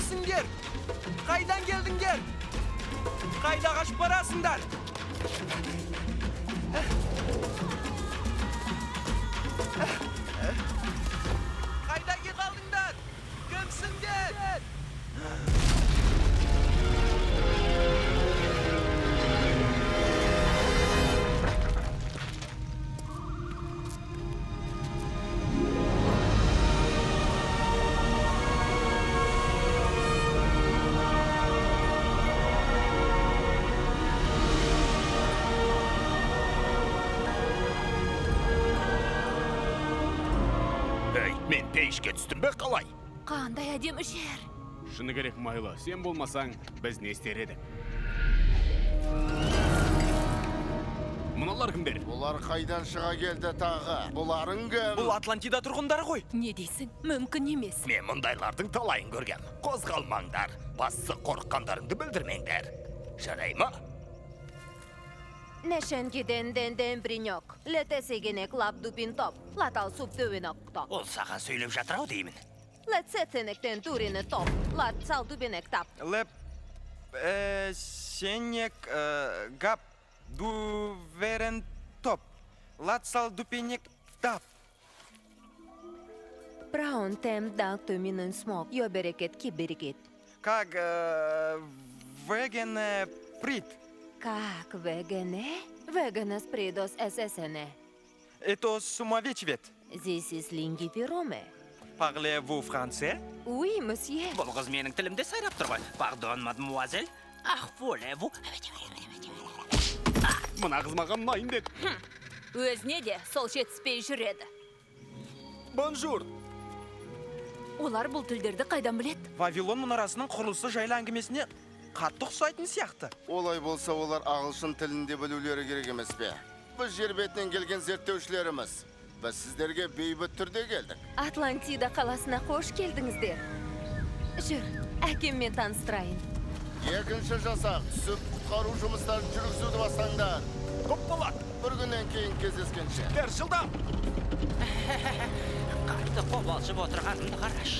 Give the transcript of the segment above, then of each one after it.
Kimsingler? Qaydan keldingler? Qayda kaçıp barasınlar? Qayda kaldinglar? Kimsingler? Мен пейішке түстім бе қалай? Қандай әдемі жер. Шыны керек Майло, сен болмасаң, біз не істер едік? Мұналар кімдер? Бұлар қайдан шыға келді тағы? Бұларың кім? Бұл Атлантида тұрғындары ғой. Не дейсің? Мүмкін емес. Мен мұндайлардың талайын көргем. Қозғалмаңдар, басы қорыққандарыңды білдірмеңдер. Жарай ма? Нешенгиден денден бриньок. Летесегене клап дупин топ. Латал суп төвенок топ. Ол саған сөйлеп жатыр-ау деймін. Летсетенектен турины топ. Лат сал дубинек тап. Леп... Сенек... Гап... Дуверен топ. Латсал дупенек тап. Браун тем дак төминен смок. Йо берекет ки берекет. Как... Вегене прит. Как вегене? Вегенес придос эсэсэне. Это сумавечвет. This is линги пироме. Parlez-vous français? Oui, monsieur. Бұл қыз менің тілімде сайрап тұр ғой. Пардон, мадемуазель. Ах, волеву. Мына қыз маған ұнайын деді. Өзіне де сол жетіспей жүреді. Бонжур. Олар бұл тілдерді қайдан біледі? Вавилон мұнарасының құрылысы жайлы әңгімесіне қатты ұқсайтын сияқты. Олай болса олар ағылшын тілінде білулері керек емес пе? Біз жер бетінен келген зерттеушілеріміз. Біз сіздерге бейбіт түрде келдік. Атлантида қаласына қош келдіңіздер. Жүр, әкеммен таныстырайын. Екінші жасақ түсіп құтқару жұмыстарын жүргізуді бастаңдар. Көп болады. Бір күннен кейін кездескенше. Бер жылдам. Қарды қобалжып отырғанымды қараш.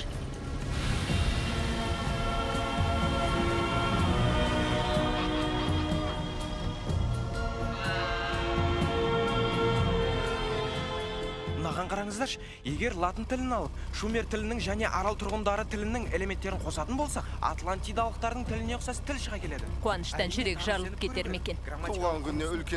Мынаған қараңыздаршы, егер латын тілін алып, шумер тілінің және арал тұрғындары тілінің элементтерін қосатын болсақ, атлантидалықтардың тіліне ұқсас тіл шыға келеді. Қуаныштан жүрек жарылып кетер ме екен? Туған күніне үлкен